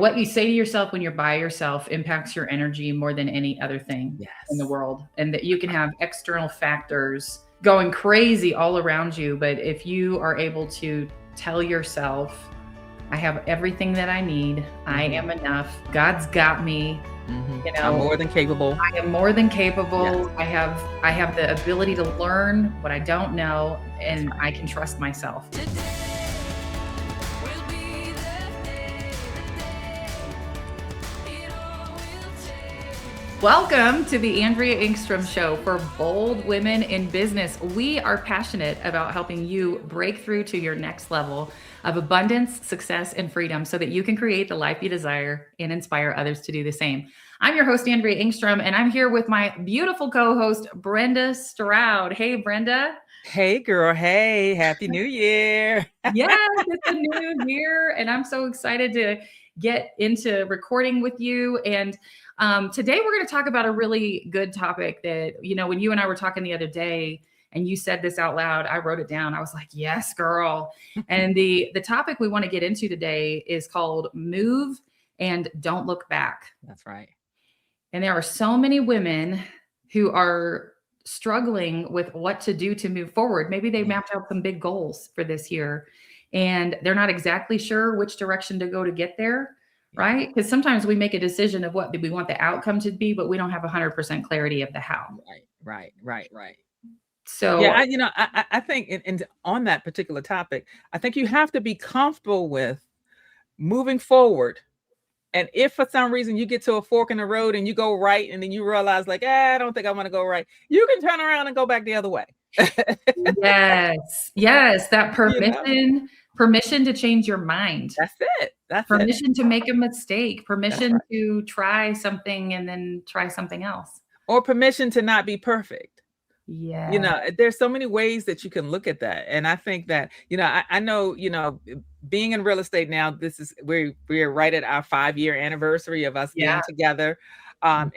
What you say to yourself when you're by yourself impacts your energy more than any other thing in the Yes. world. And that you can have external factors going crazy all around you. But if you are able to tell yourself, I have everything that I need, I Mm-hmm. am enough, God's got me, Mm-hmm. you I'm know, more than capable. I am more than Yes, capable. I have the ability to learn what I don't know, that's and right. I can trust myself. Welcome to the Andrea Engstrom Show for bold women in business. We are passionate about helping you break through to your next level of abundance, success, and freedom so that you can create the life you desire and inspire others to do the same. I'm your host, Andrea Engstrom, and I'm here with my beautiful co-host, Brenda Stroud. Hey, Brenda. Hey, girl. Hey, Happy New Year. Yes, it's a new year, and I'm so excited to get into recording with you. And today we're going to talk about a really good topic that, when you and I were talking the other day and you said this out loud, I wrote it down. I was like, yes, girl. And the topic we want to get into today is called Move and Don't Look Back. That's right. And there are so many women who are struggling with what to do to move forward. Maybe they Yeah. mapped out some big goals for this year and they're not exactly sure which direction to go to get there, Yeah. right? Because sometimes we make a decision of what we want the outcome to be, but we don't have 100% clarity of the how. Right. Yeah, So, I think and on that particular topic, I think you have to be comfortable with moving forward. And if for some reason you get to a fork in the road and you go right and then you realize like, I don't think I want to go right, you can turn around and go back the other way. yes, that You know, permission to change your mind. that's it. That's it. Permission to make a mistake, That's permission right. to try something and then try something else. Or permission to not be perfect. Yeah. There's so many ways that you can look at that. And I think that, I know, being in real estate now, we're right at our 5-year anniversary of us Yeah. being together. And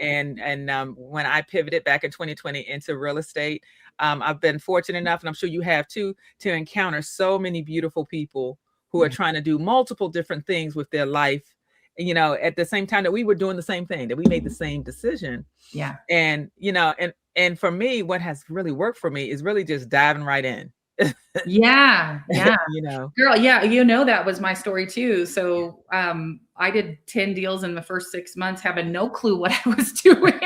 when I pivoted back in 2020 into real estate, I've been fortunate enough, and I'm sure you have too, to encounter so many beautiful people who are Yeah. trying to do multiple different things with their life, at the same time that we were doing the same thing, that we made the same decision. Yeah. And for me, what has really worked for me is really just diving right in. Yeah. Yeah. you know Girl, yeah, that was my story too. So, I did 10 deals in the first 6 months, having no clue what I was doing.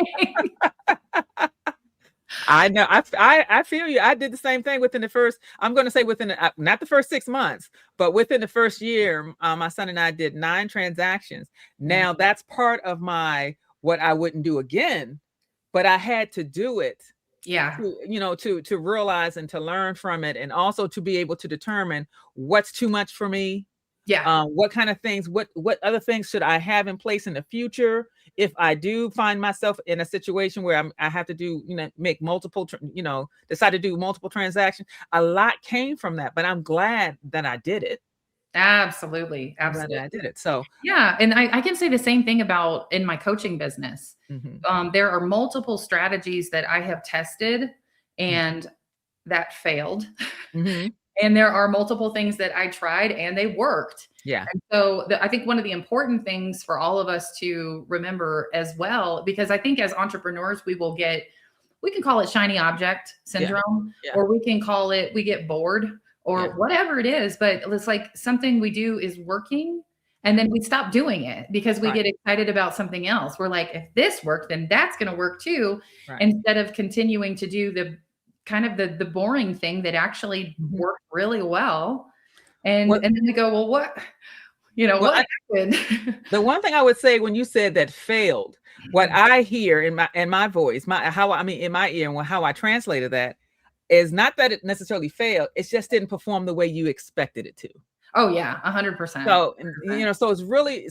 I know. I feel you. I did the same thing within the first. I'm going to say within not the first 6 months, but within the first year. My son and I did 9 transactions. Now that's part of my what I wouldn't do again, but I had to do it. Yeah. To realize and to learn from it, and also to be able to determine what's too much for me. Yeah. What kind of things, what other things should I have in place in the future if I do find myself in a situation where I have to do, make multiple, decide to do multiple transactions. A lot came from that, but I'm glad that I did it. Absolutely. I'm glad Absolutely. that I did it. So, Yeah. And I can say the same thing about in my coaching business. There are multiple strategies that I have tested and that failed. mhm. And there are multiple things that I tried and they worked. Yeah. And so I think one of the important things for all of us to remember as well, because I think as entrepreneurs, we can call it shiny object syndrome, Yeah. or we can call it, we get bored or whatever it is. But it's like something we do is working and then we stop doing it because we Right. get excited about something else. We're like, if this worked, then that's going to work too. Right. Instead of continuing to do the kind of the boring thing that actually worked really well. And then we go, well, what happened? The one thing I would say when you said that failed, what I hear in my voice, in my ear, and how I translated that is not that it necessarily failed. It just didn't perform the way you expected it to. Oh yeah, 100%. So, so it's really,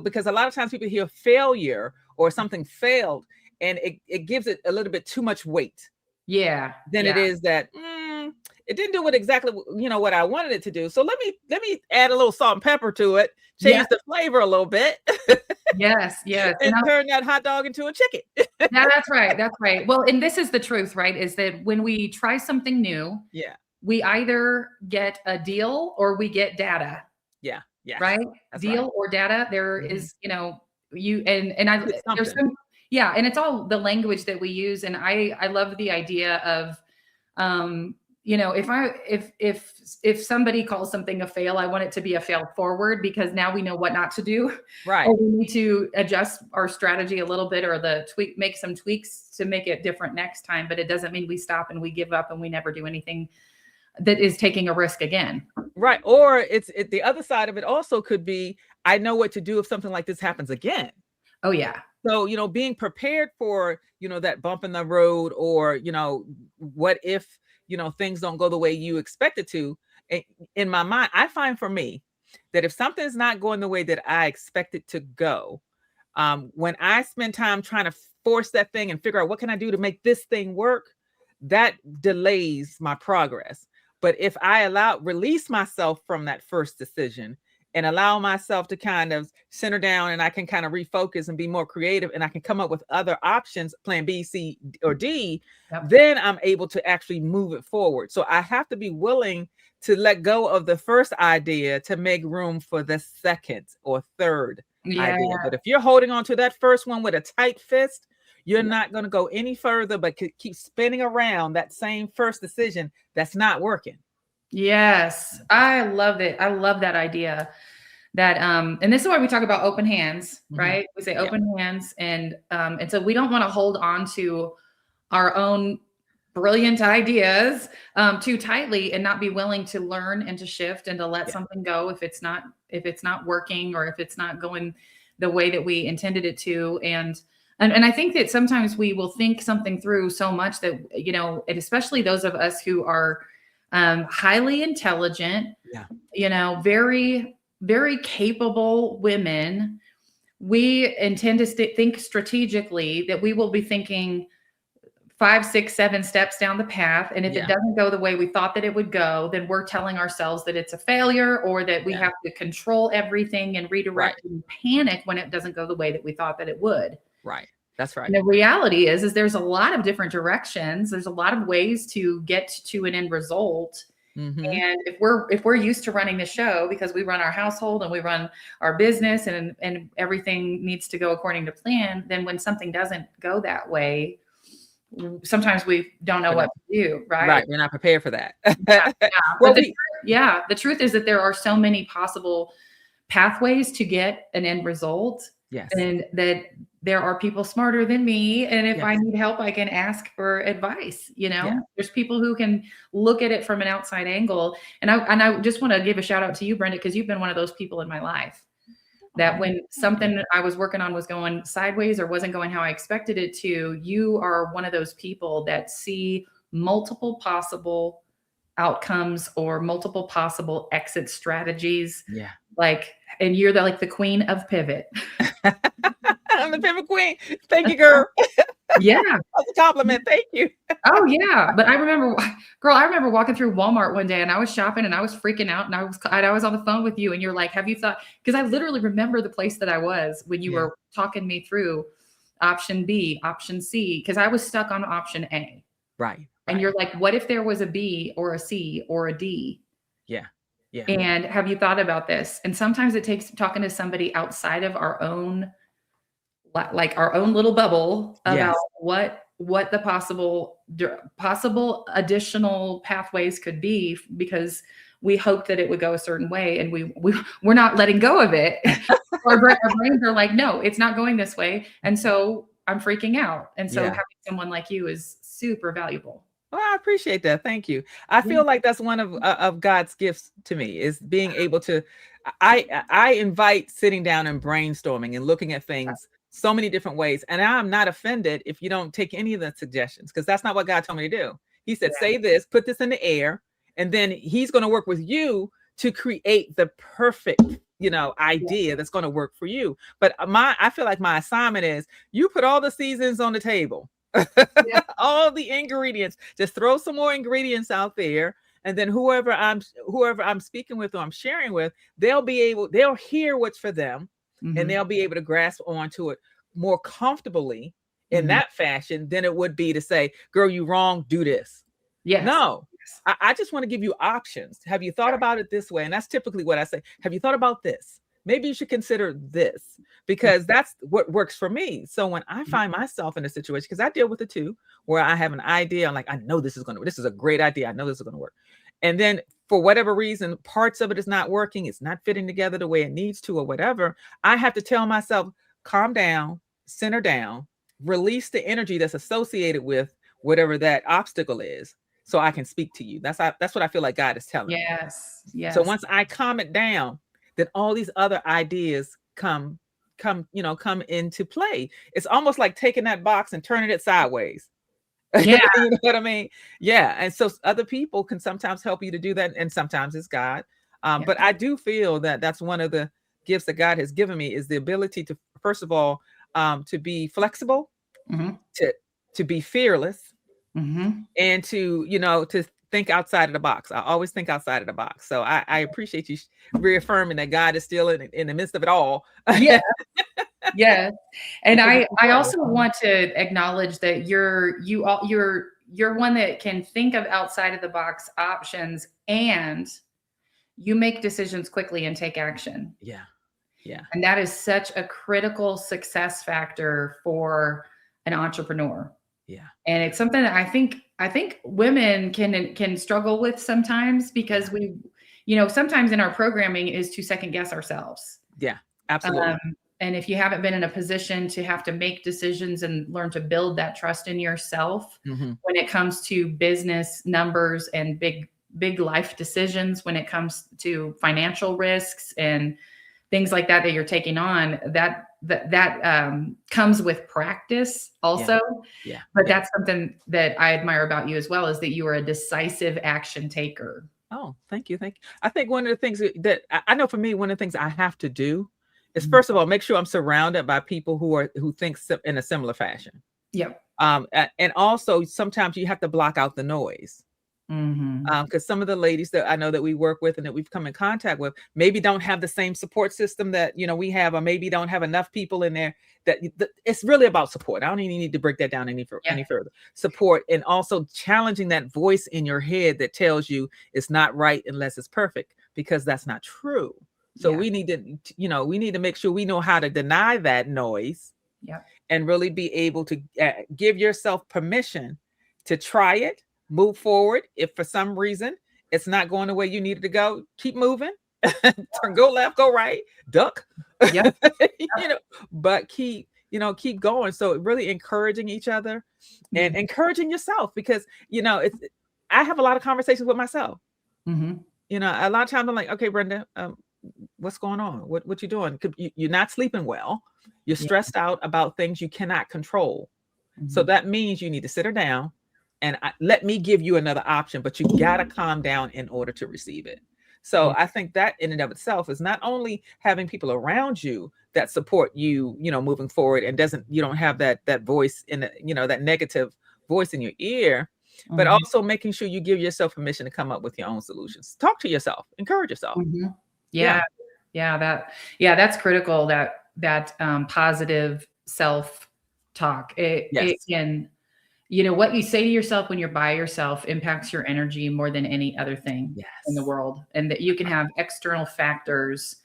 because a lot of times people hear failure or something failed and it gives it a little bit too much weight. Yeah. Than it is that it didn't do what exactly what I wanted it to do. So let me add a little salt and pepper to it, change the flavor a little bit. Yes. And turn that hot dog into a chicken. Yeah, that's right. That's right. Well, and this is the truth, right? Is that when we try something new, we either get a deal or we get data. Yeah. Yes. right? That's Deal right. or data. There is, you know, you and I It's there's something. some, yeah, and it's all the language that we use. And I love the idea of you know, if somebody calls something a fail, I want it to be a fail forward, because now we know what not to do. Right. Or we need to adjust our strategy a little bit, or make some tweaks to make it different next time. But it doesn't mean we stop and we give up and we never do anything that is taking a risk again. Right. Or the other side of it also could be, I know what to do if something like this happens again. Oh yeah. So, being prepared for, that bump in the road, or, what if, things don't go the way you expect it to. In my mind, I find for me that if something's not going the way that I expect it to go, when I spend time trying to force that thing and figure out what can I do to make this thing work, that delays my progress. But if I release myself from that first decision and allow myself to kind of center down, and I can kind of refocus and be more creative, and I can come up with other options, plan B, C, or D, then I'm able to actually move it forward. So I have to be willing to let go of the first idea to make room for the second or third idea. But if you're holding on to that first one with a tight fist, you're not going to go any further, but keep spinning around that same first decision that's not working. Yes, I love it. I love that idea. That and this is why we talk about open hands, right? We say open hands, and so we don't want to hold on to our own brilliant ideas too tightly, and not be willing to learn and to shift and to let something go if it's not working, or if it's not going the way that we intended it to. And I think that sometimes we will think something through so much that, and especially those of us who are highly intelligent, very, very capable women, we intend to think strategically, that we will be thinking 5, 6, 7 steps down the path. And if it doesn't go the way we thought that it would go, then we're telling ourselves that it's a failure, or that we have to control everything and redirect and panic when it doesn't go the way that we thought that it would. Right. That's right. And the reality is there's a lot of different directions. There's a lot of ways to get to an end result. And if we're used to running the show, because we run our household and we run our business, and everything needs to go according to plan, then when something doesn't go that way, sometimes we don't know what to do. Right. We're not prepared for that. Well, the truth is that there are so many possible pathways to get an end result. Yes. And that there are people smarter than me. And if I need help, I can ask for advice. There's people who can look at it from an outside angle. And I just want to give a shout out to you, Brenda, because you've been one of those people in my life that when something I was working on was going sideways or wasn't going how I expected it to, you are one of those people that see multiple possible outcomes or multiple possible exit strategies. Yeah. And you're the queen of pivot. I'm the pivot queen. Thank you, girl. Yeah. That's a compliment. Thank you. Oh yeah. But I remember walking through Walmart one day, and I was shopping, and I was freaking out, and I was on the phone with you, and you're like, have you thought, because I literally remember the place that I was when you were talking me through option B, option C, because I was stuck on option A. Right. And you're like, what if there was a B or a C or a D? Yeah. Yeah. And have you thought about this? And sometimes it takes talking to somebody outside of our own, our own little bubble, about what the possible additional pathways could be, because we hoped that it would go a certain way, and we're not letting go of it. Our brains are like, no, it's not going this way. And so I'm freaking out. And so having someone like you is super valuable. Well, I appreciate that. Thank you. I feel like that's one of God's gifts to me, is being able to, I invite sitting down and brainstorming and looking at things so many different ways. And I'm not offended if you don't take any of the suggestions, because that's not what God told me to do. He said, say this, put this in the air, and then he's going to work with you to create the perfect, idea that's going to work for you. But I feel like my assignment is, you put all the seasons on the table. All the ingredients, just throw some more ingredients out there, and then whoever I'm speaking with or I'm sharing with, they'll hear what's for them, and they'll be able to grasp onto it more comfortably in that fashion than it would be to say, girl, you wrong, do this. Yes. No, I just want to give you options. Have you thought about it this way? And that's typically what I say. Have you thought about this? Maybe you should consider this, because that's what works for me. So when I find myself in a situation, because I deal with it too, where I have an idea, I'm like, I know this is a great idea. I know this is going to work. And then for whatever reason, parts of it is not working. It's not fitting together the way it needs to, or whatever. I have to tell myself, calm down, center down, release the energy that's associated with whatever that obstacle is, so I can speak to you. That's what I feel like God is telling me. Yes. So once I calm it down, then all these other ideas come into play. It's almost like taking that box and turning it sideways. Yeah. You know what I mean? Yeah. And so other people can sometimes help you to do that, and sometimes it's God. But I do feel that that's one of the gifts that God has given me, is the ability to, first of all, to be flexible, to be fearless, and to think outside of the box. I always think outside of the box. So I appreciate you reaffirming that God is still in the midst of it all. Yeah. Yes. And I also want to acknowledge that you're one that can think of outside of the box options, and you make decisions quickly and take action. Yeah. Yeah. And that is such a critical success factor for an entrepreneur. Yeah. And it's something that I think women can struggle with sometimes, because we, sometimes in our programming is to second guess ourselves. Yeah, absolutely. And if you haven't been in a position to have to make decisions and learn to build that trust in yourself when it comes to business numbers and big life decisions, when it comes to financial risks and things like that you're taking on, that comes with practice also. Yeah. But that's something that I admire about you as well, is that you are a decisive action taker. Oh, thank you. I think one of the things that I know, for me, one of the things I have to do is, first of all, make sure I'm surrounded by people who think in a similar fashion. Yep. And also sometimes you have to block out the noise. Because some of the ladies that I know that we work with and that we've come in contact with maybe don't have the same support system that we have, or maybe don't have enough people in there. That it's really about support. I don't even need to break that down any further. Support, and also challenging that voice in your head that tells you it's not right unless it's perfect, because that's not true. So we need to make sure we know how to deny that noise. And really be able to give yourself permission to try it. Move forward. If for some reason it's not going the way you needed to go, keep moving. Go left, go right, duck. But keep going. So really encouraging each other and encouraging yourself, because I have a lot of conversations with myself. A lot of times I'm like, okay, Brenda, what's going on? What you doing? You're not sleeping well. You're stressed out about things you cannot control. So that means you need to sit her down and let me give you another option, but you got to calm down in order to receive it. So I think that in and of itself is not only having people around you that support you, moving forward, and you don't have that voice in that negative voice in your ear, but also making sure you give yourself permission to come up with your own solutions. Talk to yourself, encourage yourself. That's critical. That positive self-talk. It can, what you say to yourself when you're by yourself impacts your energy more than any other thing in the world. And that you can have external factors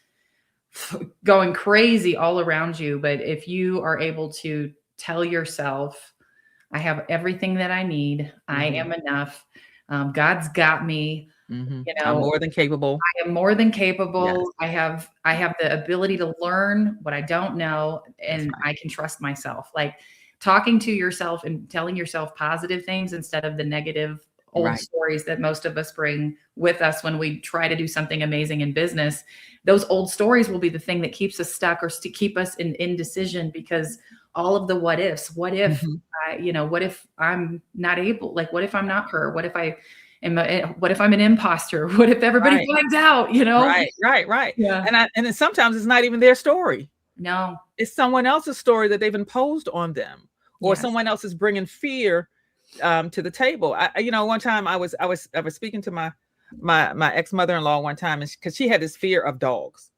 going crazy all around you. But if you are able to tell yourself, I have everything that I need. I am enough. God's got me. I'm more than capable. I am more than capable. Yes. I have the ability to learn what I don't know, and I can trust myself. Like, talking to yourself and telling yourself positive things instead of the negative old stories that most of us bring with us when we try to do something amazing in business. Those old stories will be the thing that keeps us stuck, or to keep us in indecision, because all of the what ifs. What if what if I'm not able? Like, what if I'm not her? What if what if I'm an imposter? What if everybody finds out? Right. Yeah. And then sometimes it's not even their story. No, it's someone else's story that they've imposed on them, or someone else is bringing fear to the table. One time I was speaking to my ex-mother-in-law one time, because she had this fear of dogs.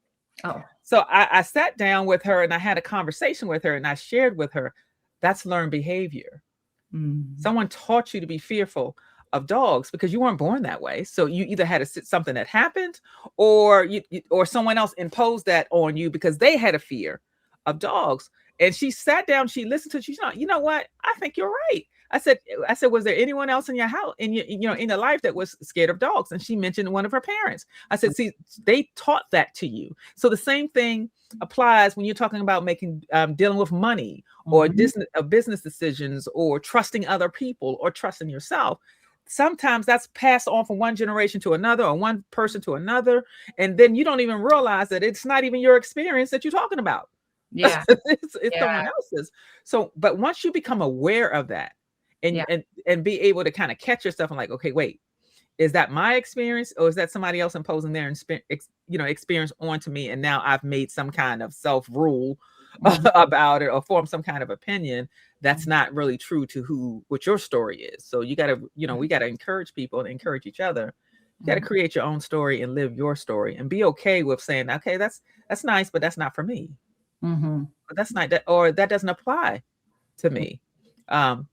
So I sat down with her and I had a conversation with her, and I shared with her, that's learned behavior. Someone taught you to be fearful of dogs because you weren't born that way. So you either had something that happened, or or someone else imposed that on you because they had a fear of dogs. And she sat down, she listened to it. She's not, you know what? I think you're right. I said, was there anyone else in your house, in your life that was scared of dogs? And she mentioned one of her parents. I said, see, they taught that to you. So the same thing applies when you're talking about dealing with money or business decisions, or trusting other people, or trusting yourself. Sometimes that's passed on from one generation to another, or one person to another. And then you don't even realize that it's not even your experience that you're talking about. Yeah. it's someone else's. So, but once you become aware of that, and be able to kind of catch yourself and like, okay, wait, is that my experience, or is that somebody else imposing their experience onto me? And now I've made some kind of self-rule about it, or formed some kind of opinion that's not really true to what your story is. So you got to, we got to encourage people and encourage each other. You got to create your own story and live your story, and be okay with saying, okay, that's nice, but that's not for me. But that's not that, or that doesn't apply to me. And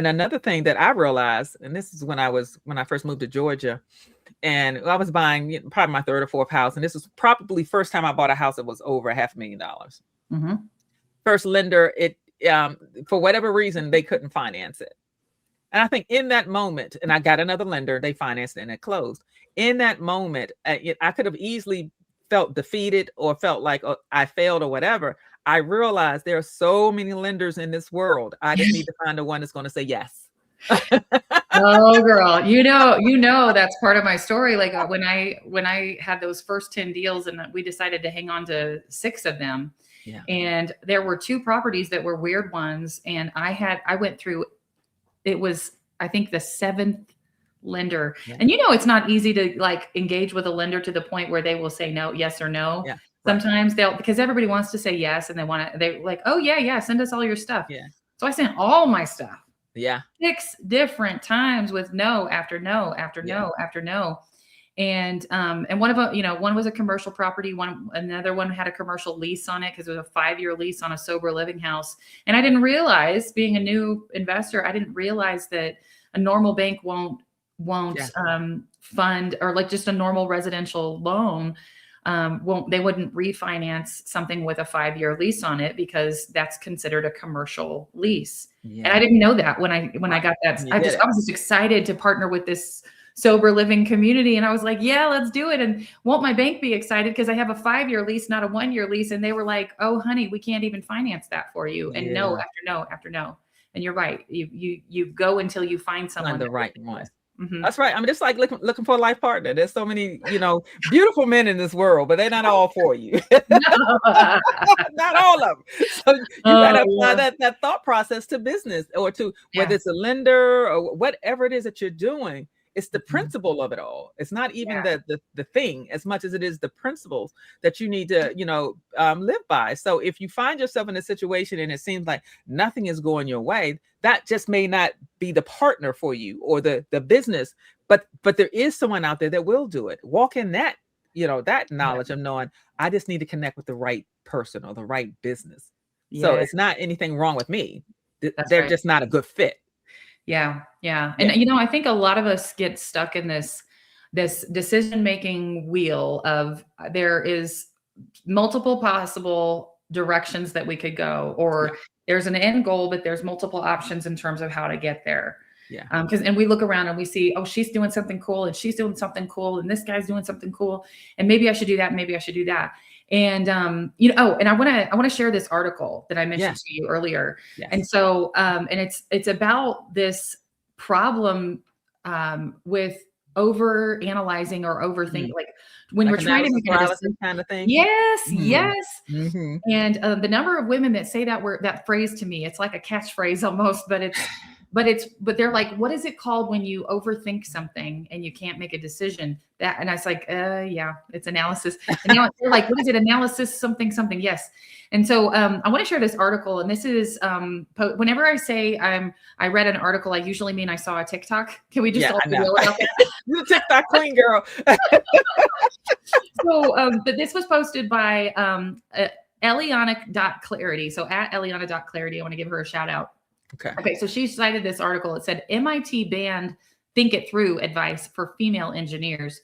another thing that I realized, and this is when I first moved to Georgia, and I was buying probably my third or fourth house, and this was probably first time I bought a house that was over $500,000. First lender, for whatever reason, they couldn't finance it. And I think in that moment, and I got another lender, they financed it and it closed. In that moment, I could have easily felt defeated, or felt like I failed or whatever. I realized there are so many lenders in this world. I just need to find the one that's going to say yes. Oh, girl, that's part of my story. Like when I had those first 10 deals, and we decided to hang on to 6 of them. Yeah. And there were 2 properties that were weird ones. And I went through, it was, I think, the 7th lender. Yeah. And it's not easy to like engage with a lender to the point where they will say no, yes or no. Yeah. Sometimes because everybody wants to say yes, and they're like, oh yeah, send us all your stuff. Yeah. So I sent all my stuff. Yeah. 6 different times with no after no after no after no. And one of them, one was a commercial property. Another one had a commercial lease on it, because it was a 5-year lease on a sober living house. And I didn't realize, being a new investor, I didn't realize that a normal bank won't fund, or like just a normal residential loan, they wouldn't refinance something with a 5-year lease on it, because that's considered a commercial lease. Yeah. And I didn't know that when I got that. I was just excited to partner with this sober living community. And I was like, yeah, let's do it. And won't my bank be excited, because I have a 5-year lease, not a 1-year lease. And they were like, oh, honey, we can't even finance that for you. And no after no after no. And you're right. You go until you find someone. The right one. That's right. I'm just like looking for a life partner. There's so many, beautiful men in this world, but they're not all for you. Not all of them. So you gotta apply that thought process to business, or to whether it's a lender or whatever it is that you're doing. It's the principle of it all. It's not even the thing, as much as it is the principles that you need to, live by. So if you find yourself in a situation and it seems like nothing is going your way, that just may not be the partner for you, or the business, but there is someone out there that will do it. Walk in that, that knowledge of knowing, I just need to connect with the right person or the right business. Yeah. So it's not anything wrong with me. They're just not a good fit. Yeah. And I think a lot of us get stuck in this decision-making wheel of, there is multiple possible directions that we could go, or there's an end goal, but there's multiple options in terms of how to get there. Yeah. And we look around and we see, oh, she's doing something cool, and she's doing something cool, and this guy's doing something cool, and maybe I should do that. And maybe I should do that. And, and I want to share this article that I mentioned to you earlier. Yes. And so, and it's about this problem, with over analyzing or overthinking, like when we're trying to make a decision kind of thing. Yes. Mm-hmm. And the number of women that say that phrase to me, it's like a catchphrase almost, but they're like, what is it called when you overthink something and you can't make a decision? And I was like, it's analysis. And now they're like, what is it? Analysis, something. Yes. And so I want to share this article. And this is, whenever I say I read an article, I usually mean I saw a TikTok. Can we just all be real about that? You're the TikTok queen, girl. So, but this was posted by Eliana.Clarity. So at Eliana.Clarity, I want to give her a shout out. Okay. So she cited this article. It said MIT banned think it through advice for female engineers.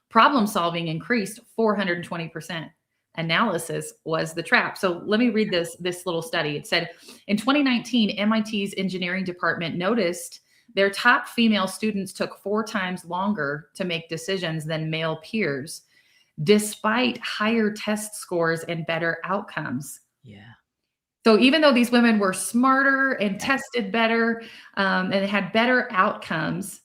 Problem solving increased 420%. Analysis was the trap. So let me read this little study. It said in 2019, MIT's engineering department noticed their top female students took 4 times longer to make decisions than male peers, despite higher test scores and better outcomes. Yeah. So even though these women were smarter and tested better, and had better outcomes,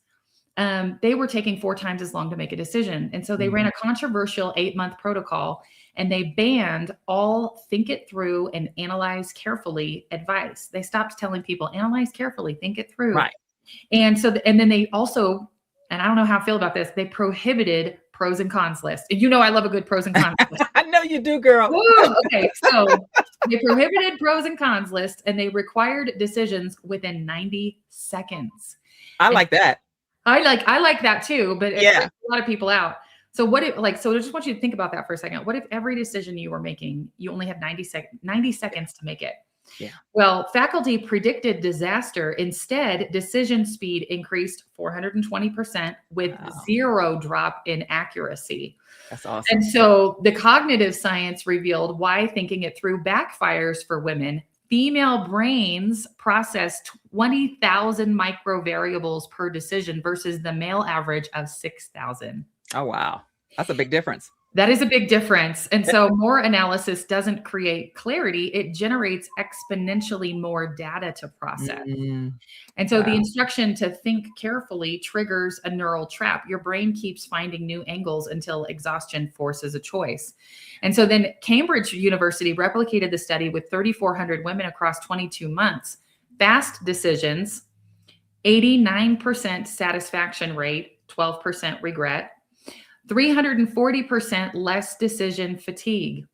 they were taking 4 times as long to make a decision. And so they ran a controversial 8-month protocol, and they banned all think it through and analyze carefully advice. They stopped telling people, analyze carefully, think it through. Right. And so, and then they also, and I don't know how I feel about this, they prohibited pros and cons lists. And I love a good pros and cons list. I know you do, girl. Woo! Okay, so they prohibited pros and cons lists, and they required decisions within 90 seconds. I like that. I like that too, but it Yeah. freaks a lot of people out. So what if, so I just want you to think about that for a second. What if every decision you were making, you only had 90 seconds to make it? Yeah. Well, faculty predicted disaster. Instead, decision speed increased 420% with zero drop in accuracy. That's awesome. And so the cognitive science revealed why thinking it through backfires for women. Female brains process 20,000 microvariables per decision versus the male average of 6,000. Oh, wow. That's a big difference. That is a big difference. And so more analysis doesn't create clarity. It generates exponentially more data to process. And so the instruction to think carefully triggers a neural trap. Your brain keeps finding new angles until exhaustion forces a choice. And so then Cambridge University replicated the study with 3,400 women across 22 months. Fast decisions, 89% satisfaction rate, 12% regret. 340% less decision fatigue.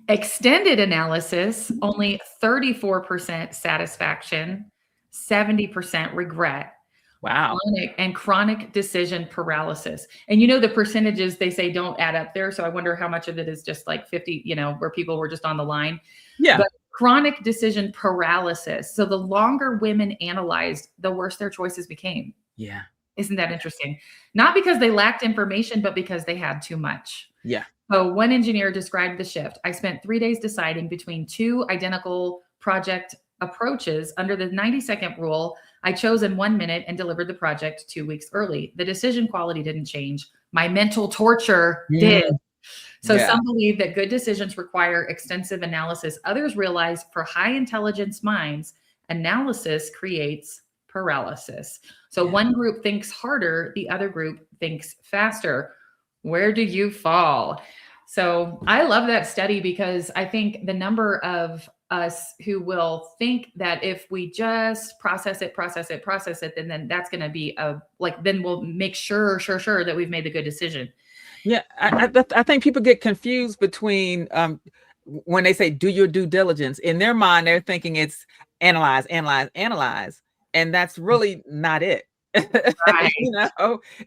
Extended analysis, only 34% satisfaction, 70% regret. Wow. Chronic decision paralysis. And the percentages they say don't add up there. So I wonder how much of it is just like 50, where people were just on the line. Yeah. But chronic decision paralysis. So the longer women analyzed, the worse their choices became. Yeah. Isn't that interesting? Not because they lacked information, but because they had too much. Yeah. So one engineer described the shift. I spent 3 days deciding between 2 identical project approaches. Under the 90-second rule, I chose in 1 minute and delivered the project 2 weeks early. The decision quality didn't change. My mental torture did. So some believe that good decisions require extensive analysis. Others realize for high intelligence minds, analysis creates paralysis. So one group thinks harder, the other group thinks faster. Where do you fall? So I love that study because I think the number of us who will think that if we just process it, then that's going to be then we'll make sure that we've made the good decision. Yeah. I think people get confused between when they say do your due diligence. In their mind, they're thinking it's analyze. And that's really not it. Right.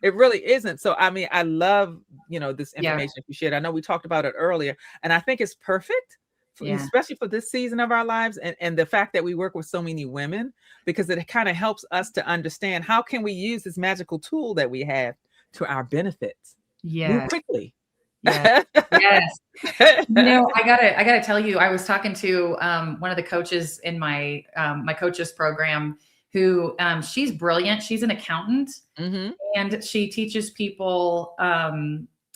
It really isn't. So, I mean, I love, this information you shared. I know we talked about it earlier, and I think it's perfect, especially for this season of our lives. And the fact that we work with so many women, because it kind of helps us to understand how can we use this magical tool that we have to our benefits. Move quickly. Yes. I gotta tell you, I was talking to one of the coaches in my my coaches program who she's brilliant. She's an accountant, and she teaches people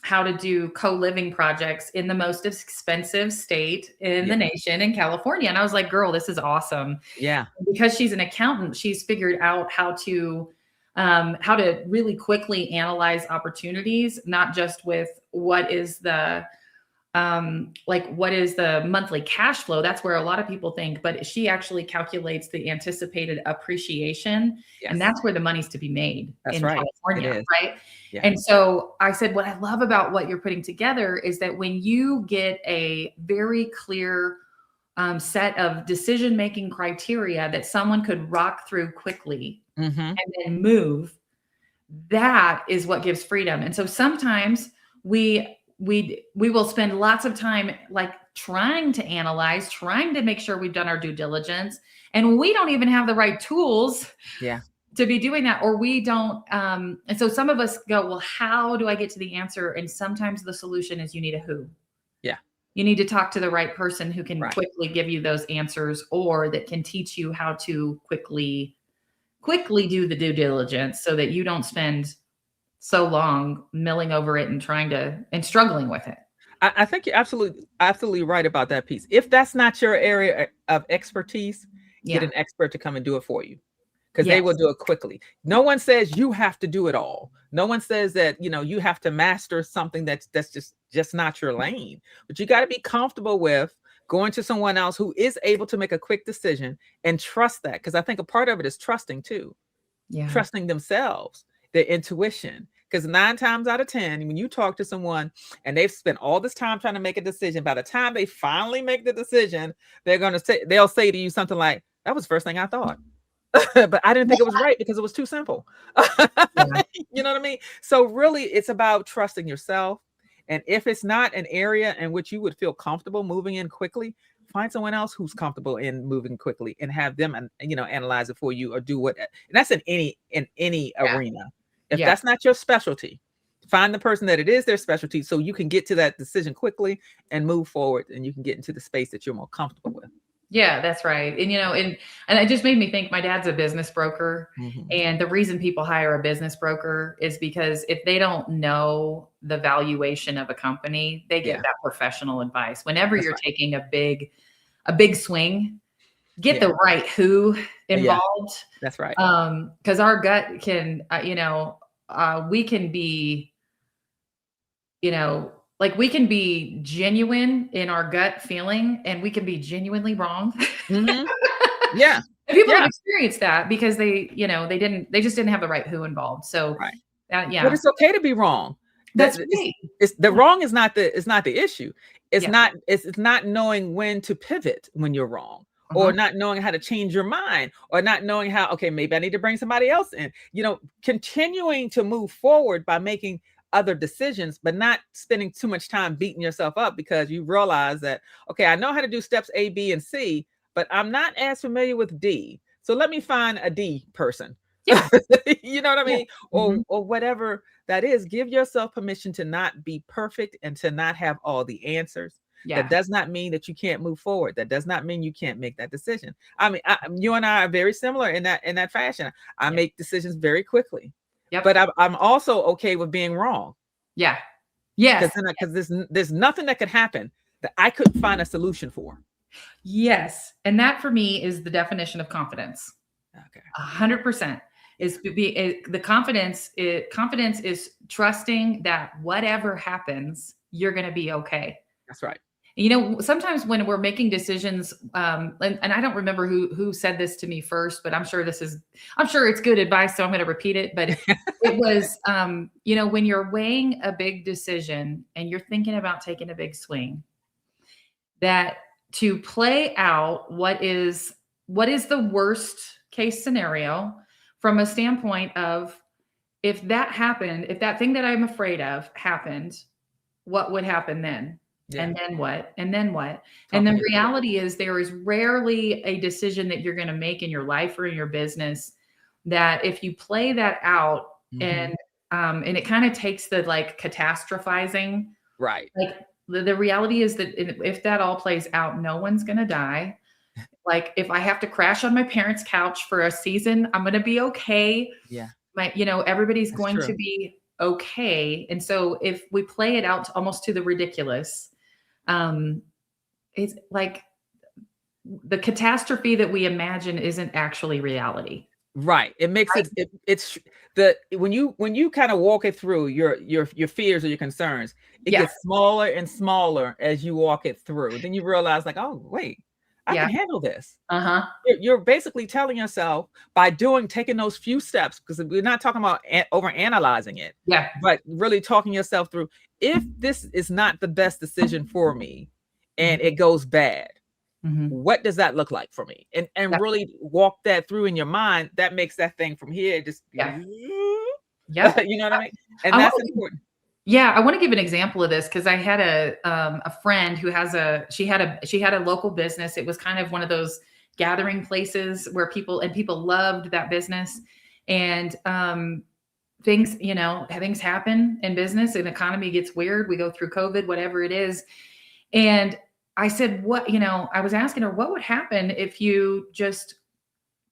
how to do co-living projects in the most expensive state in the nation, in California. And I was like, girl, this is awesome. Yeah. Because she's an accountant, she's figured out how to really quickly analyze opportunities, not just with what is the monthly cash flow. That's where a lot of people think, but she actually calculates the anticipated appreciation. And that's where the money's to be made in California. Right. Yeah. And so I said, what I love about what you're putting together is that when you get a very clear set of decision-making criteria that someone could rock through quickly and then move, that is what gives freedom. And so sometimes we will spend lots of time trying to analyze, trying to make sure we've done our due diligence, and we don't even have the right tools to be doing that, or we don't. And so some of us go, well, how do I get to the answer? And sometimes the solution is you need a who. Yeah. You need to talk to the right person who can Right. quickly give you those answers, or that can teach you how to quickly do the due diligence so that you don't spend so long milling over it and and struggling with it. I think you're absolutely right about that piece. If that's not your area of expertise, get Yeah. an expert to come and do it for you, because they will Yes. do it quickly. No one says you have to do it all. No one says that, you have to master something that's just not your lane. But you got to be comfortable with going to someone else who is able to make a quick decision and trust that. Because I think a part of it is trusting too, Yeah. trusting themselves, their intuition. Because 9 times out of 10, when you talk to someone and they've spent all this time trying to make a decision, by the time they finally make the decision, they'll say to you something like, "That was the first thing I thought." But I didn't think it was right because it was too simple. Yeah. You know what I mean? So really, it's about trusting yourself. And if it's not an area in which you would feel comfortable moving in quickly, find someone else who's comfortable in moving quickly and have them, analyze it for you, or do what. And that's in any Yeah. arena. If Yeah. that's not your specialty, find the person that it is their specialty, so you can get to that decision quickly and move forward, and you can get into the space that you're more comfortable with. Yeah, that's right. And it just made me think, my dad's a business broker. Mhm. And the reason people hire a business broker is because if they don't know the valuation of a company, they get Yeah. that professional advice. Whenever That's you're right. taking a big swing, get Yeah. the right who Yeah. involved. That's right. Because our gut can, we can be, like, we can be genuine in our gut feeling, and we can be genuinely wrong. Mhm. Yeah. And people have Yeah. experienced that because they just didn't have the right who involved. So Right. But yeah, it's okay to be wrong. that's The great. it's the wrong is not the issue. It's Yeah. not knowing when to pivot when you're wrong, or Uh-huh. not knowing how to change your mind, or not knowing how, okay, maybe I need to bring somebody else in. Continuing to move forward by making other decisions, but not spending too much time beating yourself up because you realize that, okay, I know how to do steps A, B, and C, but I'm not as familiar with D. So let me find a D person. Yeah. You know what I Yeah. mean? Or Mhm. whatever that is. Give yourself permission to not be perfect and to not have all the answers. That Yeah. does not mean that you can't move forward. That does not mean you can't make that decision. I mean, you and I are very similar in that fashion. I Yeah. make decisions very quickly, Yep. but I'm also okay with being wrong, Yeah. Yes. because there's nothing that could happen that I couldn't find a solution for. Yes. And that for me is the definition of confidence. Okay. 100% is the confidence. Confidence is trusting that whatever happens, you're going to be okay. That's right. Sometimes when we're making decisions, and I don't remember who said this to me first, but I'm sure it's good advice, so I'm going to repeat it. But it was, when you're weighing a big decision and you're thinking about taking a big swing, that to play out what is the worst case scenario from a standpoint of, if that happened, if that thing that I'm afraid of happened, what would happen then? Yeah. And then what? And then what? Talking And the it through. reality is, there is rarely a decision that you're going to make in your life or in your business that, if you play that out, Mhm. and it kind of takes the, like, catastrophizing. Right. Like, the reality is that if that all plays out, no one's going to die. Like, if I have to crash on my parents' couch for a season, I'm going to be okay. Yeah. Everybody's That's going true. to be okay. And so if we play it out almost to the ridiculous, it's like the catastrophe that we imagine isn't actually reality. Right. It makes Right? it's the when you kind of walk it through your fears or your concerns, it Yeah. gets smaller and smaller as you walk it through. Then you realize, like, oh, wait, I Yeah. can handle this. Uh-huh. You're basically telling yourself, by taking those few steps, because we're not talking about over analyzing it, Yeah. but really talking yourself through, if this is not the best decision for me and it goes bad, Mhm. what does that look like for me? And Yeah. really walk that through in your mind. That makes that thing from here just Yeah. you Yep. know what I mean? And I that's wanna important. Yeah, I want to give an example of this, because I had a friend who she had a local business. It was kind of one of those gathering places where people loved that business. And things, things happen in business, and economy gets weird. We go through COVID, whatever it is. And I said, I was asking her, what would happen if you just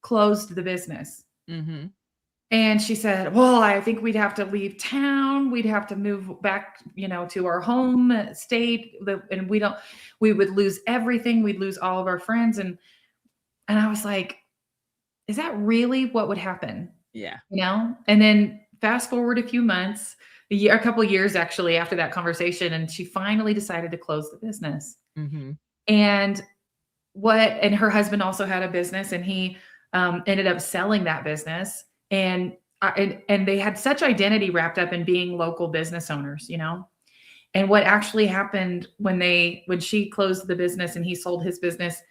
closed the business? Mm-hmm. And she said, well, I think we'd have to leave town. We'd have to move back, to our home state. And we would lose everything. We'd lose all of our friends. And I was like, is that really what would happen? Yeah. And then fast forward a few months, a couple of years actually after that conversation, and she finally decided to close the business. Mm-hmm. And her husband also had a business, and he ended up selling that business. And they had such identity wrapped up in being local business owners, And what actually happened when she closed the business and he sold his business,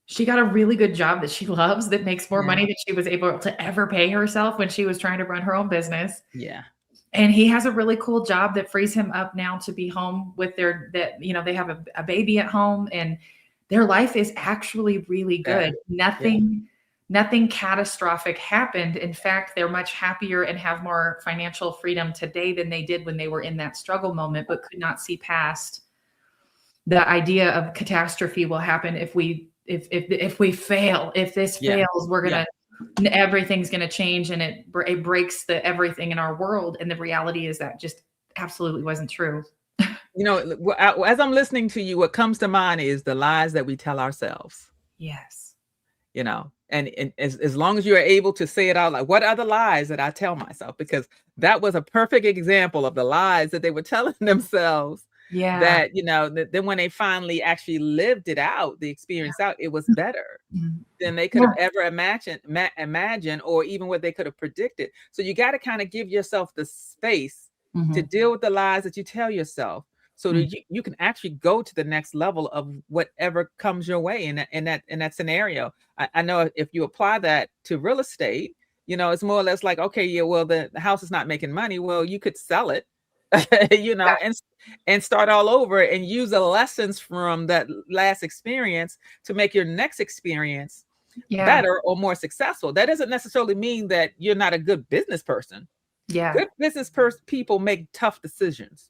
she got a really good job that she loves, that makes more money than she was able to ever pay herself when she was trying to run her own business. Yeah. And he has a really cool job that frees him up now to be home with they have a baby at home, and their life is actually really good. Nothing catastrophic happened. In fact, they're much happier and have more financial freedom today than they did when they were in that struggle moment, but could not see past the idea of catastrophe will happen if we fail. If this fails, everything's going to change, and it breaks everything in our world. And the reality is that just absolutely wasn't true. As I'm listening to you, what comes to mind is the lies that we tell ourselves. Yes. And as long as you are able to say it out, like, what are the lies that I tell myself? Because that was a perfect example of the lies that they were telling themselves. Yeah. That, then when they finally actually lived it out, the experience out, it was better than they could have ever imagined, or even what they could have predicted. So you got to kind of give yourself the space to deal with the lies that you tell yourself, so that you can actually go to the next level of whatever comes your way in that scenario. I know if you apply that to real estate, it's more or less like, okay, yeah, well, the house is not making money. Well, you could sell it, and start all over, and use the lessons from that last experience to make your next experience better or more successful. That doesn't necessarily mean that you're not a good business person. Yeah. Good business people make tough decisions.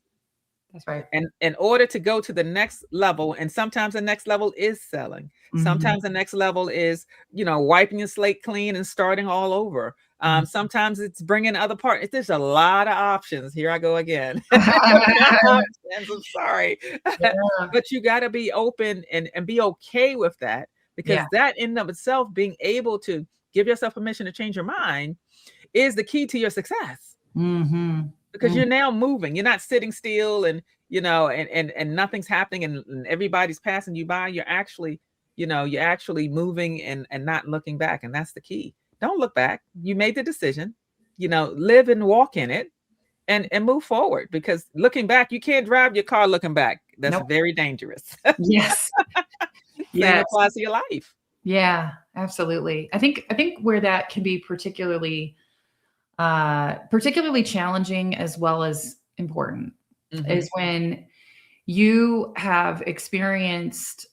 That's right. And in order to go to the next level, and sometimes the next level is selling. Sometimes the next level is, wiping your slate clean and starting all over. Sometimes it's bringing other partners. There's a lot of options. Here I go again. I'm sorry. Yeah. But you got to be open and be okay with that, because that in and of itself, being able to give yourself permission to change your mind, is the key to your success. Because you're now moving. You're not sitting still and nothing's happening and everybody's passing you by. You're actually moving and not looking back. And that's the key. Don't look back. You made the decision, live and walk in it and move forward, because looking back, you can't drive your car looking back. That's very dangerous. Yes. Same applies to your life. Yeah, absolutely. I think where that can be particularly challenging as well as important is when you have experienced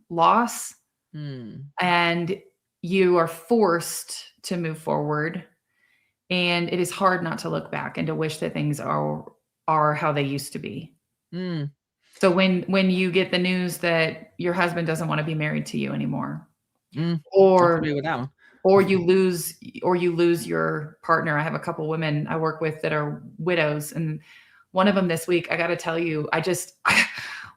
loss and you are forced to move forward, and it is hard not to look back and to wish that things are how they used to be. So when you get the news that your husband doesn't want to be married to you anymore, or you lose your partner. I have a couple women I work with that are widows, and one of them this week, I got to tell you,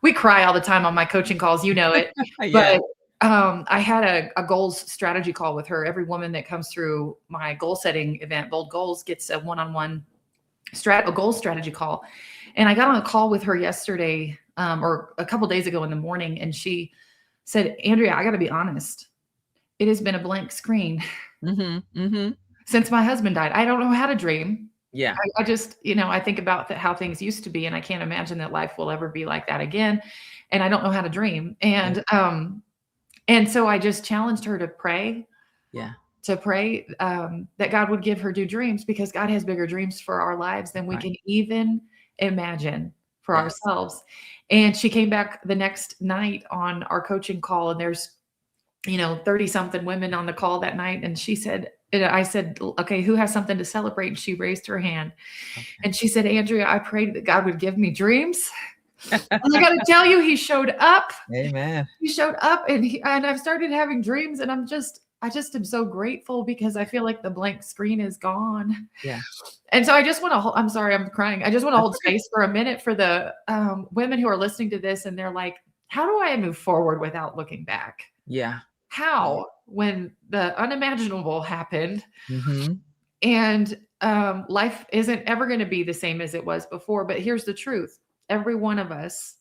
we cry all the time on my coaching calls, it. But I had a goals strategy call with her. Every woman that comes through my goal setting event, Bold Goals, gets a one-on-one goals strategy call. And I got on a call with her yesterday, or a couple days ago in the morning, and she said, Andrea, I got to be honest. It has been a blank screen since my husband died. I don't know how to dream. Yeah. I just, I think about how things used to be, and I can't imagine that life will ever be like that again. And I don't know how to dream. And, and so I just challenged her to pray. Yeah. To pray that God would give her new dreams, because God has bigger dreams for our lives than we can even imagine for ourselves. And she came back the next night on our coaching call, and there's 30 something women on the call that night. And she said, And I said, okay, who has something to celebrate? And she raised her hand. Okay. And she said, Andrea, I prayed that God would give me dreams. And I got to tell you, he showed up. Amen. He showed up, and I've started having dreams, and I just am so grateful because I feel like the blank screen is gone. Yeah. And so I just want to I'm sorry, I'm crying. I just want to hold space for a minute for the women who are listening to this, and they're like, how do I move forward without looking back? Yeah. How, when the unimaginable happened, Mm-hmm. and life isn't ever going to be the same as it was before. But here's the truth. Every one of us,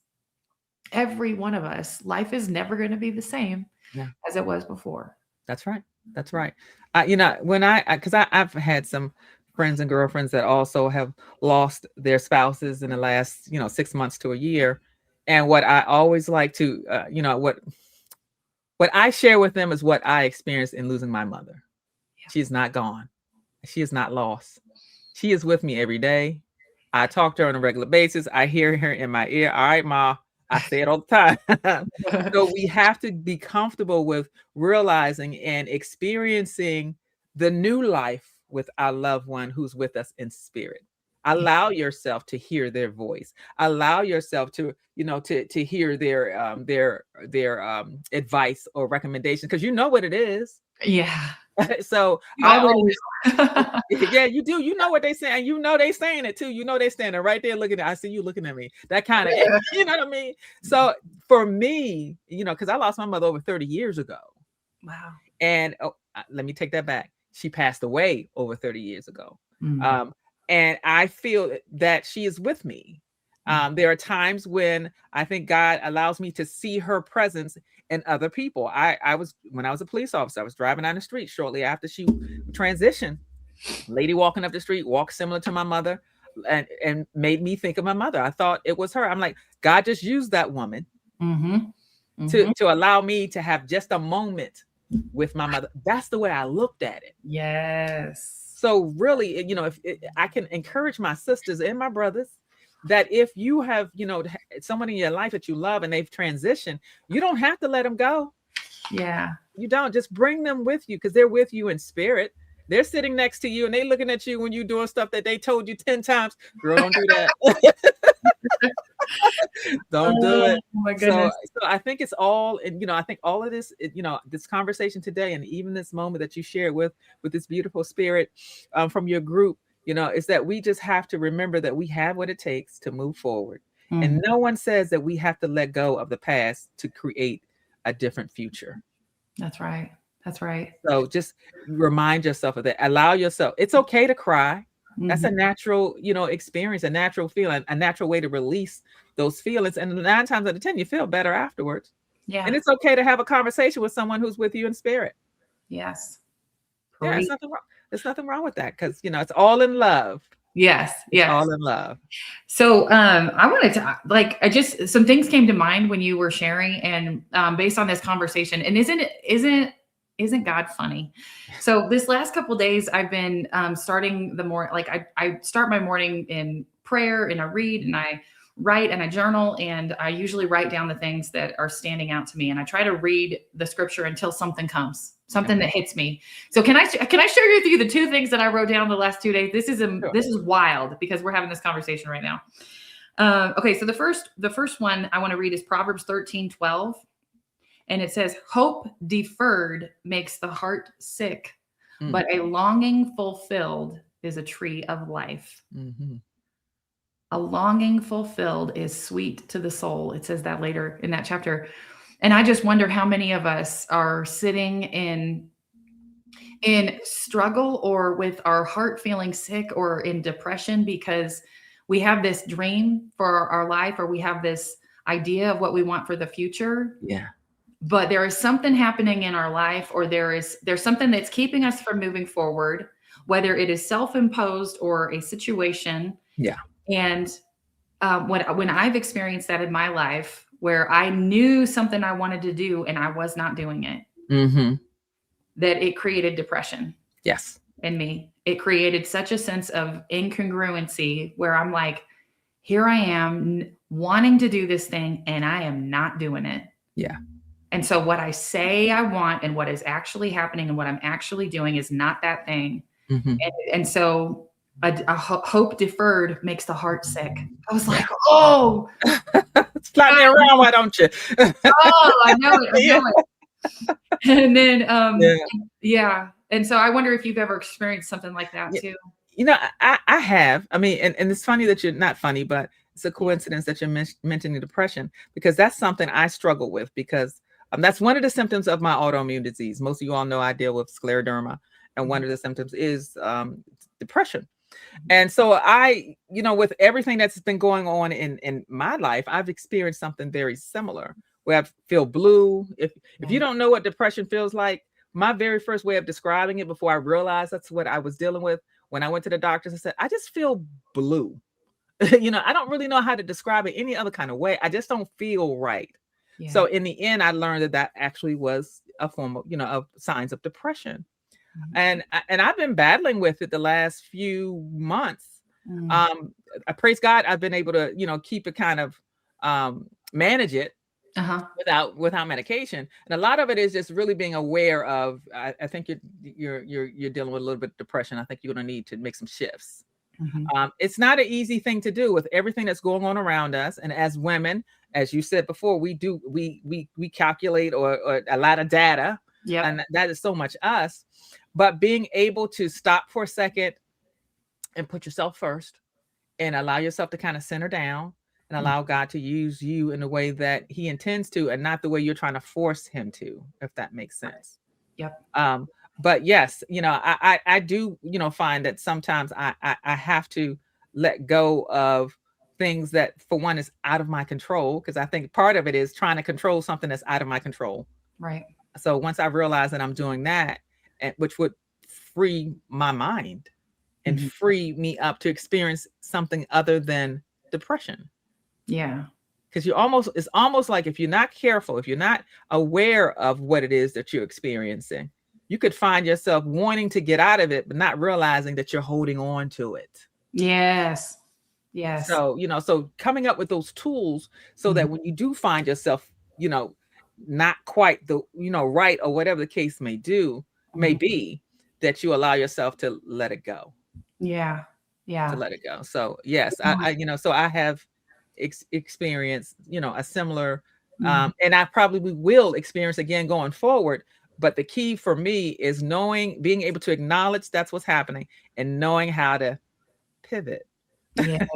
life is never going to be the same as it was before. That's right. That's right. When because I've had some friends and girlfriends that also have lost their spouses in the last, 6 months to a year. And what I always like to, what I share with them is what I experienced in losing my mother. Yeah. She is not gone. She is not lost. She is with me every day. I talk to her on a regular basis. I hear her in my ear. All right, Ma. I say it all the time. So we have to be comfortable with realizing and experiencing the new life with our loved one who's with us in spirit. Allow yourself to hear their voice. Allow yourself to, to hear their advice or recommendation, because you know what it is. Yeah. So I always, yeah, you do. You know what they saying. You know they saying it too. You know they standing right there looking at. I see you looking at me. That kind of, you know what I mean. So for me, because I lost my mother over 30 years ago. Wow. And let me take that back. She passed away over 30 years ago. And I feel that she is with me. There are times when I think God allows me to see her presence in other people. When I was a police officer, I was driving down the street shortly after she transitioned. Lady walking up the street, walked similar to my mother, and made me think of my mother. I thought it was her. I'm like, God just used that woman to allow me to have just a moment with my mother. That's the way I looked at it. Yes. So really, if I can encourage my sisters and my brothers, that if you have, someone in your life that you love and they've transitioned, you don't have to let them go. Yeah. You don't. Just bring them with you, because they're with you in spirit. They're sitting next to you and they looking at you when you're doing stuff that they told you 10 times. Girl, don't do that. Don't do it. Oh my goodness. So I think it's all, and I think all of this, this conversation today, and even this moment that you shared with this beautiful spirit from your group, is that we just have to remember that we have what it takes to move forward. And no one says that we have to let go of the past to create a different future. That's right. That's right. So just remind yourself of that. Allow yourself. It's okay to cry. That's a natural, experience, a natural feeling, a natural way to release those feelings. And 9 times out of 10, you feel better afterwards. Yeah. And it's okay to have a conversation with someone who's with you in spirit. Yes. Yeah, there's nothing wrong. There's nothing wrong with that, because it's all in love. Yes. Yes. All in love. So I wanted to some things came to mind when you were sharing, and based on this conversation, and isn't God funny? So this last couple of days, I've been starting the morning, I start my morning in prayer, and I read, and I write, and I journal, and I usually write down the things that are standing out to me, and I try to read the scripture until something comes. Something that hits me. So can I share with you the 2 things that I wrote down the last 2 days? This is wild, because we're having this conversation right now. Okay, so the first one I want to read is Proverbs 13:12, and it says, "Hope deferred makes the heart sick, but a longing fulfilled is a tree of life." A longing fulfilled is sweet to the soul. It says that later in that chapter. And I just wonder how many of us are sitting in struggle, or with our heart feeling sick, or in depression, because we have this dream for our life, or we have this idea of what we want for the future. Yeah. But there is something happening in our life, or there's something that's keeping us from moving forward, whether it is self-imposed or a situation. Yeah. And when I've experienced that in my life, where I knew something I wanted to do and I was not doing it, that it created depression. Yes. In me. It created such a sense of incongruency, where I'm like, here I am wanting to do this thing and I am not doing it. Yeah. And so what I say I want and what is actually happening and what I'm actually doing is not that thing. Mm-hmm. And so a hope deferred makes the heart sick. I was like, oh, Slap me around, why don't you? oh, I know it. I Yeah. know it. And then, Yeah. yeah. And so I wonder if you've ever experienced something like that too. You know, I have. I mean, and it's funny that you're not funny, but it's a coincidence that you're mentioning depression, because that's something I struggle with, because that's one of the symptoms of my autoimmune disease. Most of you all know I deal with scleroderma, and one of the symptoms is depression. And so I, you know, with everything that's been going on in my life, I've experienced something very similar where I feel blue. If you don't know what depression feels like, my very first way of describing it before I realized that's what I was dealing with, when I went to the doctors, I said, I just feel blue. You know, I don't really know how to describe it any other kind of way. I just don't feel right. Yeah. So in the end, I learned that that actually was a form of, you know, of signs of depression. And I've been battling with it the last few months. I praise God, I've been able to, you know, keep it kind of manage it without medication. And a lot of it is just really being aware of. I think you're dealing with a little bit of depression. I think you're going to need to make some shifts. It's not an easy thing to do with everything that's going on around us. And as women, as you said before, we calculate or a lot of data. Yeah, and that is so much us. But being able to stop for a second and put yourself first and allow yourself to kind of center down and allow God to use you in the way that he intends to, and not the way you're trying to force him to, if that makes sense. Yep. But yes, you know, I do, you know, find that sometimes I have to let go of things that, for one, is out of my control, because I think part of it is trying to control something that's out of my control. Right. So once I realize that I'm doing that, which would free my mind and free me up to experience something other than depression. Yeah. Because it's almost like, if you're not careful, if you're not aware of what it is that you're experiencing, you could find yourself wanting to get out of it, but not realizing that you're holding on to it. Yes. Yes. So, you know, so coming up with those tools so that when you do find yourself, you know, not quite the, you know, right, or whatever the case may be, that you allow yourself to let it go. Yeah. Yeah. To let it go. So yes, I you know, so I have experienced, you know, a similar, and I probably will experience again going forward. But the key for me is being able to acknowledge that's what's happening, and knowing how to pivot. Yeah.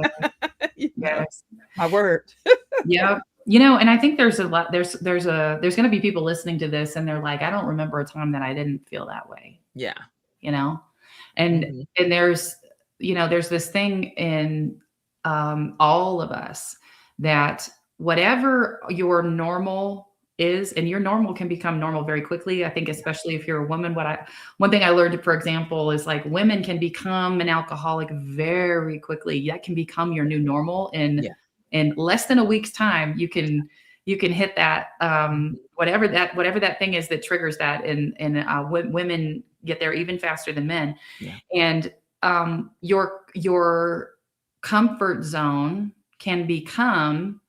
Yes. My word. Yeah. You know, and I think there's a lot, there's going to be people listening to this and they're like, I don't remember a time that I didn't feel that way. Yeah. You know, and there's, you know, there's this thing in all of us, that whatever your normal is, and your normal can become normal very quickly. I think, especially if you're a woman, one thing I learned, for example, is like, women can become an alcoholic very quickly. That can become your new normal. In less than a week's time, you can hit that, whatever that thing is that triggers that. And women get there even faster than men. Yeah. And your comfort zone can become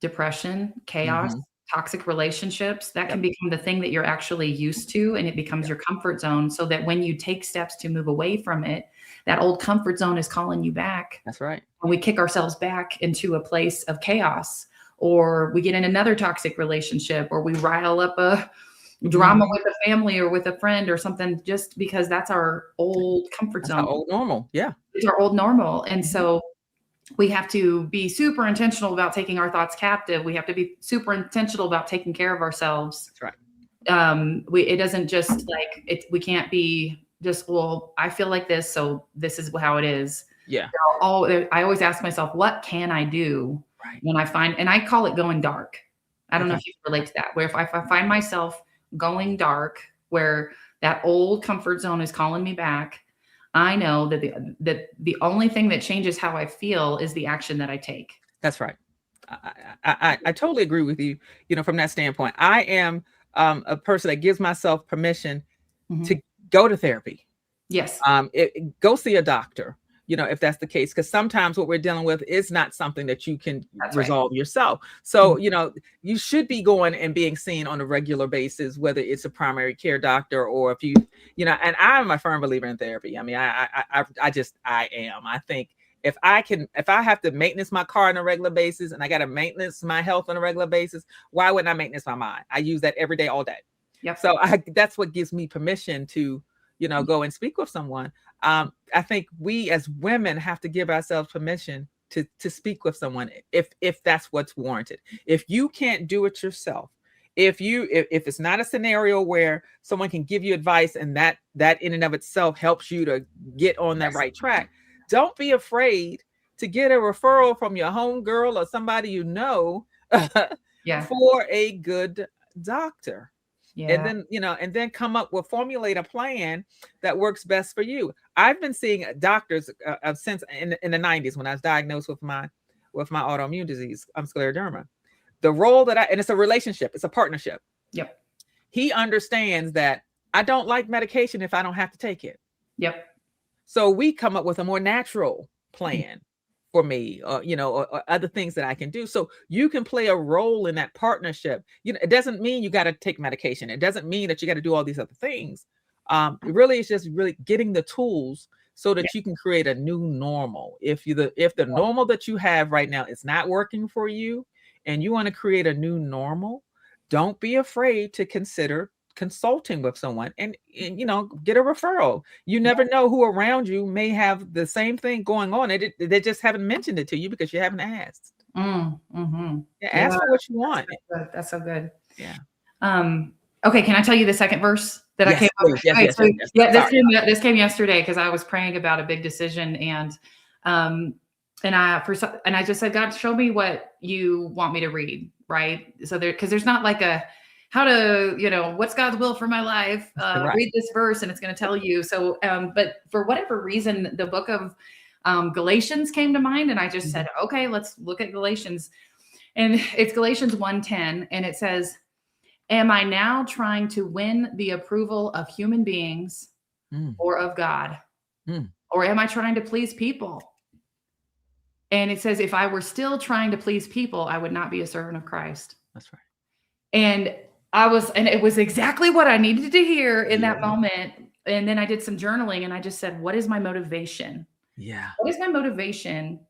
depression, chaos, toxic relationships. That can become the thing that you're actually used to, and it becomes your comfort zone, so that when you take steps to move away from it, that old comfort zone is calling you back. That's right. And we kick ourselves back into a place of chaos, or we get in another toxic relationship, or we rile up a drama with a family or with a friend or something, just because that's our old comfort zone. Our old normal. Yeah. It's our old normal. And so we have to be super intentional about taking our thoughts captive. We have to be super intentional about taking care of ourselves. That's right. It doesn't just like it. We can't be just, well, I feel like this, so this is how it is. Yeah. I always ask myself, what can I do when I find, and I call it going dark. I don't know if you relate to that, where if I find myself going dark, where that old comfort zone is calling me back, I know that the only thing that changes how I feel is the action that I take. That's right. I totally agree with you. You know, from that standpoint, I am a person that gives myself permission to go to therapy. Yes. Go see a doctor. if that's the case, because sometimes what we're dealing with is not something that you can That's resolve yourself. So, you should be going and being seen on a regular basis, whether it's a primary care doctor or if and I'm a firm believer in therapy. I mean, I am. I think if I have to maintenance my car on a regular basis and I got to maintenance my health on a regular basis, why wouldn't I maintenance my mind? I use that every day, all day. Yep. So that's what gives me permission to, go and speak with someone. I think we as women have to give ourselves permission to speak with someone if that's what's warranted. If you can't do it yourself, if it's not a scenario where someone can give you advice and that in and of itself helps you to get on that right track, don't be afraid to get a referral from your home girl or somebody for a good doctor. Yeah. And then formulate a plan that works best for you. I've been seeing doctors since in the 90s when I was diagnosed with my autoimmune disease, scleroderma. The role and it's a relationship, it's a partnership. Yep. He understands that I don't like medication if I don't have to take it. Yep. So we come up with a more natural plan for me, or other things that I can do. So you can play a role in that partnership. It doesn't mean you got to take medication. It doesn't mean that you got to do all these other things. It really is just really getting the tools so that you can create a new normal. If the normal that you have right now is not working for you and you want to create a new normal, don't be afraid to consider consulting with someone and get a referral. You never know who around you may have the same thing going on. They just haven't mentioned it to you because you haven't asked. Ask for what you want. That's so good. Yeah. Okay, can I tell you the second verse that I came up with? Yes. This came yesterday because I was praying about a big decision and I just said, God, show me what you want me to read, right? So because there's not like a how to, what's God's will for my life? Read this verse and it's going to tell you. So, but for whatever reason, the book of Galatians came to mind, and I just said, okay, let's look at Galatians. And it's Galatians 1:10, and it says, am I now trying to win the approval of human beings or of God? Or am I trying to please people? And it says, if I were still trying to please people, I would not be a servant of Christ. That's right. And it was exactly what I needed to hear in that moment. And then I did some journaling and I just said, what is my motivation? Yeah. What is my motivation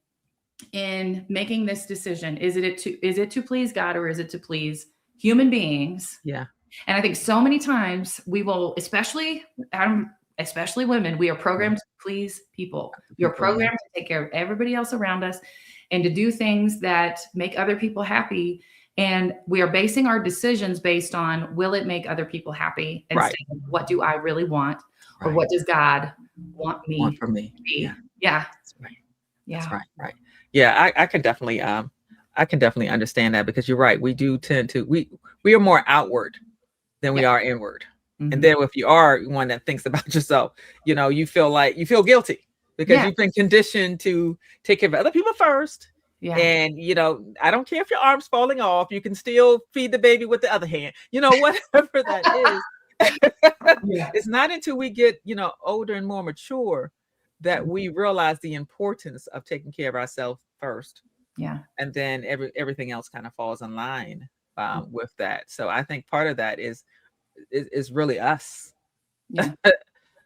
in making this decision? Is it to please God or is it to please human beings? Yeah. And I think so many times we will, especially women, we are programmed to please people. You're programmed to take care of everybody else around us and to do things that make other people happy. And we are basing our decisions based on, will it make other people happy? Instead of what do I really want? Or what does God want from me to be? Yeah. That's right. Yeah. That's right. Yeah. I can definitely understand that, because you're right. We do tend to, we are more outward than we are inward. And then if you are one that thinks about yourself, you feel guilty because you've been conditioned to take care of other people first. Yeah. And, I don't care if your arm's falling off, you can still feed the baby with the other hand, whatever that is. It's not until we get, older and more mature that we realize the importance of taking care of ourselves first. Yeah. And then everything else kind of falls in line with that. So I think part of that is really us. Yeah.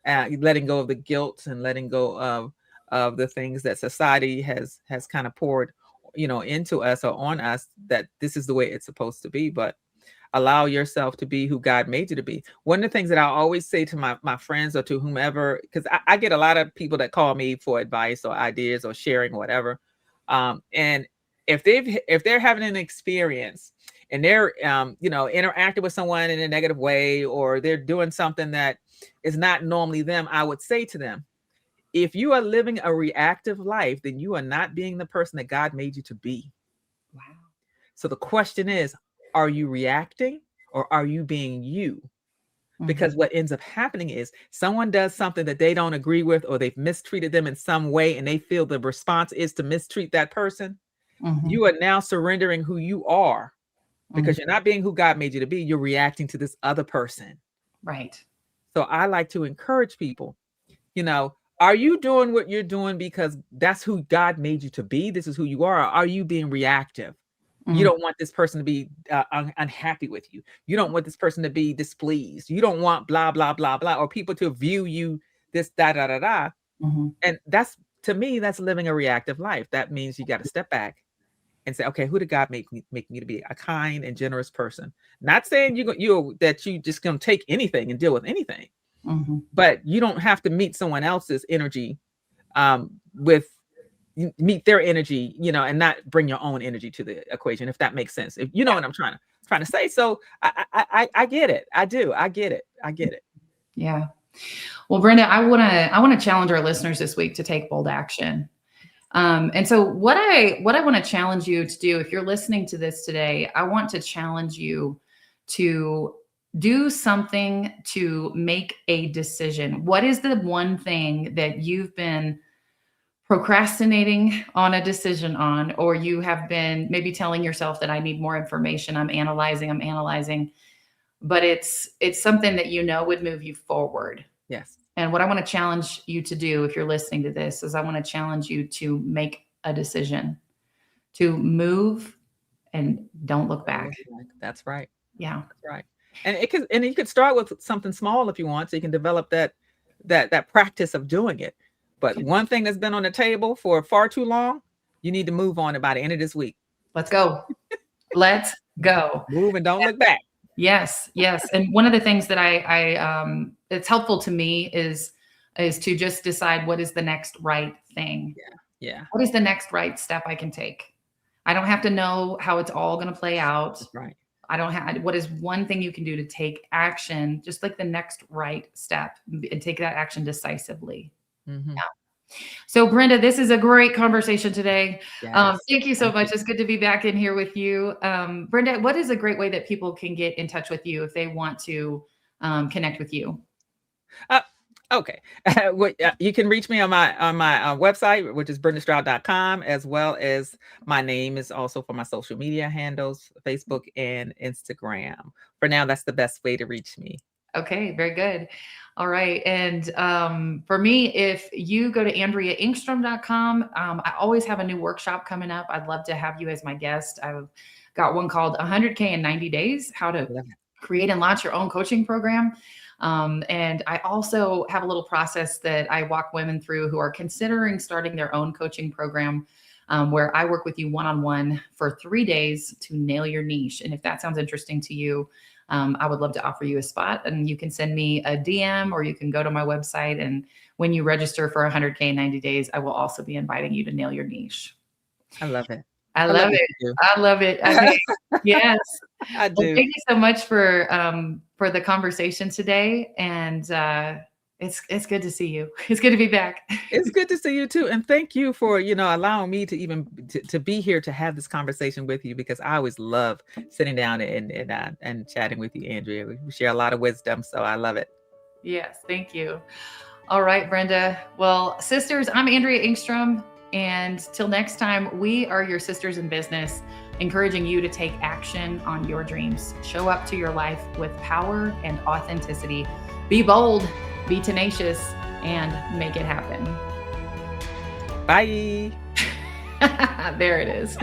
Letting go of the guilt and letting go of the things that society has kind of poured into us or on us, that this is the way it's supposed to be. But allow yourself to be who God made you to be. One of the things that I always say to my friends or to whomever, because I get a lot of people that call me for advice or ideas or sharing whatever, and if they're having an experience and they're interacting with someone in a negative way, or they're doing something that is not normally them, I would say to them, if you are living a reactive life, then you are not being the person that God made you to be. Wow. So the question is, are you reacting or are you being you? Because what ends up happening is someone does something that they don't agree with, or they've mistreated them in some way, and they feel the response is to mistreat that person. You are now surrendering who you are, because you're not being who God made you to be. You're reacting to this other person. Right. So I like to encourage people, Are you doing what you're doing because that's who God made you to be? This is who you are. Or are you being reactive? You Mm, don't want this person to be unhappy with you. You don't want this person to be displeased. You don't want blah, blah, blah, blah, or people to view you this, da, da, da, da. mhm, And that's, to me, that's living a reactive life. That means you got to step back and say, okay, who did God make me to be? A kind and generous person. Not saying that you just gonna take anything and deal with anything, mhm, but you don't have to meet someone else's energy with meet their energy, and not bring your own energy to the equation, if that makes sense. If you know what I'm trying to say. So I get it. I do. I get it. I get it. yeah. Well, Brenda, I want to challenge our listeners this week to take bold action. And so what I want to challenge you to do, if you're listening to this today, I want to challenge you to do something to make a decision. What is the one thing that you've been procrastinating on a decision on, or you have been maybe telling yourself that I need more information, I'm analyzing, but it's something that would move you forward. Yes. And what I want to challenge you to do, if you're listening to this, is I want to challenge you to make a decision, to move and don't look back. That's right. Yeah. That's right. And you could start with something small if you want, so you can develop that practice of doing it. But one thing that's been on the table for far too long, you need to move on it by the end of this week. Let's go. Let's go. Move and don't look back. Yes, yes. And one of the things that it's helpful to me is to just decide what is the next right thing. Yeah. What is the next right step I can take? I don't have to know how it's all going to play out. Right. What is one thing you can do to take action, just like the next right step, and take that action decisively. Mm-hmm. Yeah. So Brenda, this is a great conversation today. Yes. Thank you so much. It's good to be back in here with you. Brenda, what is a great way that people can get in touch with you if they want to connect with you? Okay. You can reach me on my website, which is brendastroud.com, as well as my name is also for my social media handles, Facebook and Instagram. For now, that's the best way to reach me. Okay, very good. All right. And for me, if you go to andreaengstrom.com, I always have a new workshop coming up. I'd love to have you as my guest. I've got one called 100K in 90 Days, how to create and launch your own coaching program. And I also have a little process that I walk women through who are considering starting their own coaching program, where I work with you one-on-one for 3 days to nail your niche. And if that sounds interesting to you, I would love to offer you a spot, and you can send me a DM or you can go to my website. And when you register for 100K in 90 days, I will also be inviting you to nail your niche. I love it. I love it. I love it. Yes. I do. Well, thank you so much for the conversation today. And it's good to see you. It's good to be back. It's good to see you too. And thank you for, allowing me to even to be here to have this conversation with you, because I always love sitting down and chatting with you, Andrea. We share a lot of wisdom, so I love it. Yes, thank you. All right, Brenda. Well, sisters, I'm Andrea Engstrom. And till next time, we are your sisters in business, encouraging you to take action on your dreams. Show up to your life with power and authenticity. Be bold, be tenacious, and make it happen. Bye. There it is.